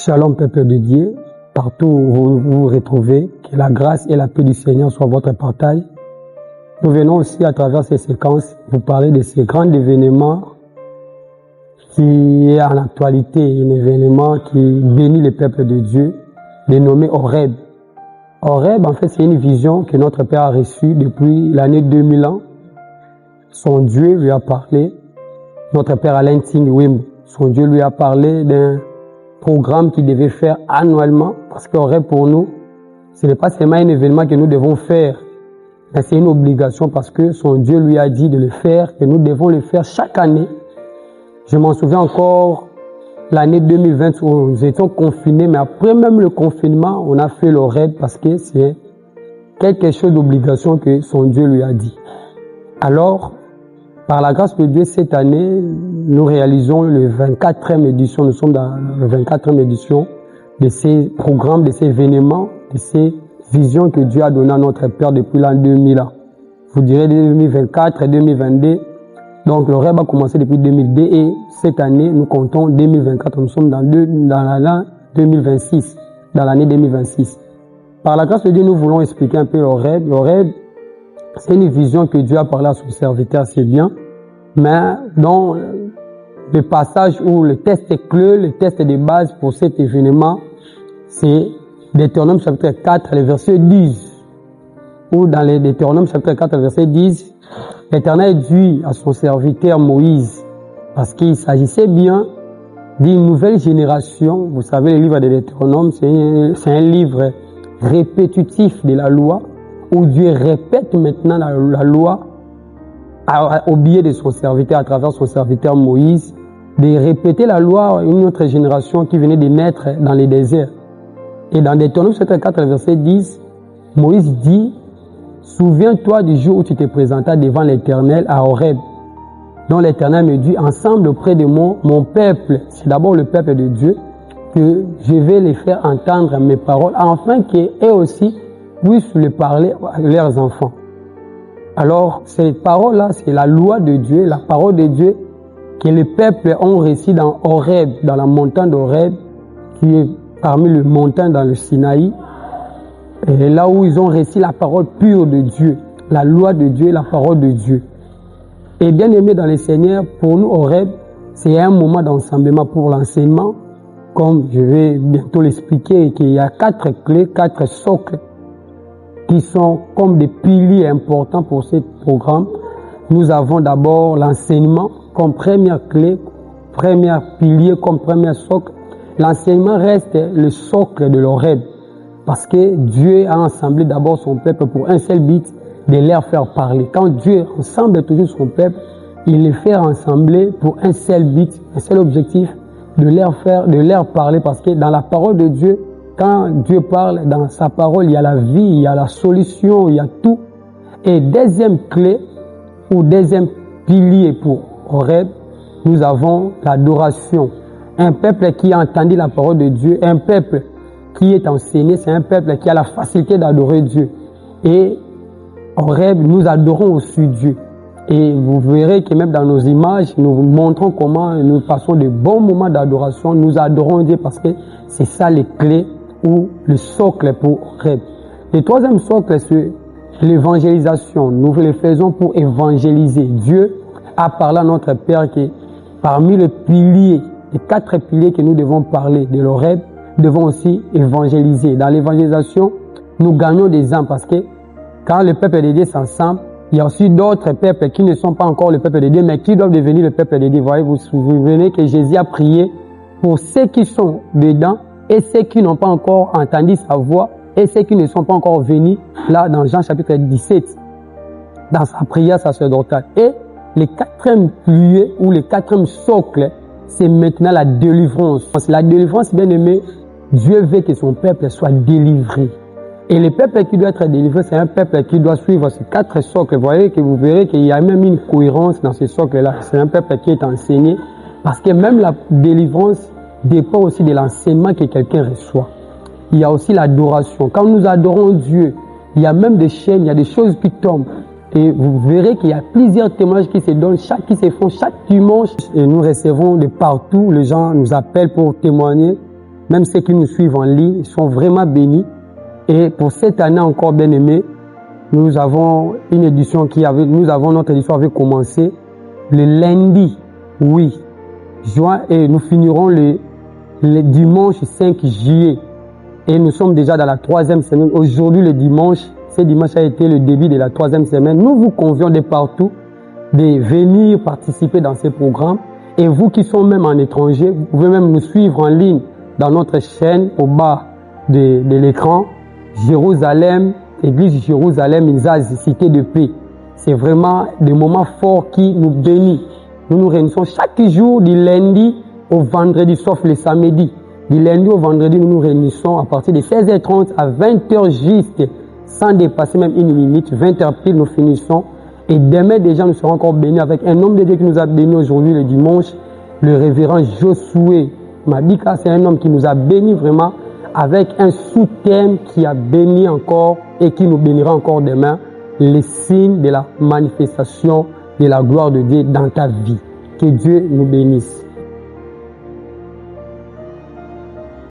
Shalom peuple de Dieu, partout où vous vous retrouvez, que la grâce et la paix du Seigneur soient votre partage. Nous venons aussi à travers ces séquences vous parler de ces grands événements qui est en actualité, un événement qui bénit le peuple de Dieu, dénommé Horeb. Horeb, en fait, c'est une vision que notre Père a reçue depuis l'année 2000 ans. Son Dieu lui a parlé, notre Père Alain Ting Wim, son Dieu lui a parlé d'un programme qu'il devait faire annuellement, parce qu'Horeb pour nous, ce n'est pas seulement un événement que nous devons faire, mais c'est une obligation parce que son Dieu lui a dit de le faire, que nous devons le faire chaque année. Je m'en souviens encore l'année 2020 où nous étions confinés, mais après même le confinement, on a fait l'Horeb parce que c'est quelque chose d'obligation que son Dieu lui a dit. Alors, par la grâce de Dieu, cette année, nous réalisons le 24e édition. Nous sommes dans la 24e édition de ces programmes, de ces événements, de ces visions que Dieu a données à notre Père depuis l'an 2000. Vous direz 2024 et 2022. Donc, le rêve a commencé depuis 2002 et cette année, nous comptons 2024. Nous sommes dans l'année 2026, dans l'année 2026. Par la grâce de Dieu, nous voulons expliquer un peu le rêve. Le rêve, c'est une vision que Dieu a parlé à son serviteur, c'est bien. Mais dans le passage où le test est clé, le test de base pour cet événement, c'est Deutéronome chapitre 4, le verset 10. Où dans les Deutéronome chapitre 4, le verset 10, l'Éternel dit à son serviteur Moïse, parce qu'il s'agissait bien d'une nouvelle génération. Vous savez, le livre de Deutéronome, c'est un livre répétitif de la loi, où Dieu répète maintenant la loi au biais de son serviteur, à travers son serviteur Moïse, de répéter la loi à une autre génération qui venait de naître dans les déserts. Et dans Deutéronome chapitre 4, verset 10, Moïse dit, « Souviens-toi du jour où tu te présentas devant l'Éternel à Horeb, dont l'Éternel me dit, ensemble auprès de moi, mon peuple, c'est d'abord le peuple de Dieu, que je vais les faire entendre mes paroles, afin qu'eux aussi puissent le parler à leurs enfants. » Alors, ces paroles-là, c'est la loi de Dieu, la parole de Dieu que les peuples ont reçue dans Horeb, dans la montagne d'Horeb, qui est parmi les montagnes dans le Sinaï, et là où ils ont reçu la parole pure de Dieu, la loi de Dieu, la parole de Dieu. Et bien aimé dans le Seigneur, pour nous Horeb, c'est un moment d'enseignement pour l'enseignement, comme je vais bientôt l'expliquer, qu'il y a 4 clés, 4 socles, qui sont comme des piliers importants pour ce programme. Nous avons d'abord l'enseignement comme première clé, premier pilier comme premier socle. L'enseignement reste le socle de l'Horeb parce que Dieu a assemblé d'abord son peuple pour un seul but, de leur faire parler. Quand Dieu ensemble toujours son peuple, il les fait assembler pour un seul but, un seul objectif, de leur parler parce que dans la parole de Dieu, quand Dieu parle, dans sa parole, il y a la vie, il y a la solution, il y a tout. Et deuxième clé, ou deuxième pilier pour Horeb, nous avons l'adoration. Un peuple qui a entendu la parole de Dieu, un peuple qui est enseigné, c'est un peuple qui a la facilité d'adorer Dieu. Et Horeb, nous adorons aussi Dieu. Et vous verrez que même dans nos images, nous vous montrons comment nous passons de bons moments d'adoration. Nous adorons Dieu parce que c'est ça les clés ou le socle pour Horeb. Le troisième socle, c'est l'évangélisation. Nous le faisons pour évangéliser. Dieu a parlé à notre Père que parmi les piliers, les 4 piliers que nous devons parler de l'Horeb, nous devons aussi évangéliser. Dans l'évangélisation, nous gagnons des âmes parce que quand le peuple de Dieu s'ensemble, il y a aussi d'autres peuples qui ne sont pas encore le peuple de Dieu, mais qui doivent devenir le peuple de Dieu. Voyez, vous vous souvenez que Jésus a prié pour ceux qui sont dedans et ceux qui n'ont pas encore entendu sa voix, et ceux qui ne sont pas encore venus, là, dans Jean chapitre 17, dans sa prière sacerdotale. Et le 4e pilier, ou le 4e socle, c'est maintenant la délivrance. La délivrance, bien aimé, Dieu veut que son peuple soit délivré. Et le peuple qui doit être délivré, c'est un peuple qui doit suivre ces 4 socles. Vous voyez que vous verrez qu'il y a même une cohérence dans ces socles-là. C'est un peuple qui est enseigné, parce que même la délivrance dépend aussi de l'enseignement que quelqu'un reçoit. Il y a aussi l'adoration. Quand nous adorons Dieu, il y a même des chaînes, il y a des choses qui tombent. Et vous verrez qu'il y a plusieurs témoignages qui se donnent, qui se font chaque dimanche. Et nous recevons de partout, les gens nous appellent pour témoigner même ceux qui nous suivent en ligne, sont vraiment bénis. Et pour cette année encore, bien aimé, nous avons une édition notre édition avait commencé le lundi 8 juin et nous finirons le dimanche 5 juillet. Et nous sommes déjà dans la 3e semaine. Aujourd'hui, ce dimanche a été le début de la 3e semaine. Nous vous convions de partout de venir participer dans ces programmes. Et vous qui sont même en étranger, vous pouvez même nous suivre en ligne dans notre chaîne au bas de l'écran. Jérusalem, Église Jérusalem, Inzazi, Cité de paix. C'est vraiment des moments forts qui nous bénissent. Nous nous réunissons chaque jour du lundi au vendredi, sauf le samedi. Du lundi au vendredi, nous nous réunissons à partir de 16h30 à 20h juste, sans dépasser même une minute. 20h pile, nous finissons. Et demain, déjà, nous serons encore bénis avec un homme de Dieu qui nous a bénis aujourd'hui, le dimanche, le révérend Josué Mabika. C'est un homme qui nous a bénis vraiment avec un sous-thème qui a béni encore et qui nous bénira encore demain, les signes de la manifestation de la gloire de Dieu dans ta vie. Que Dieu nous bénisse.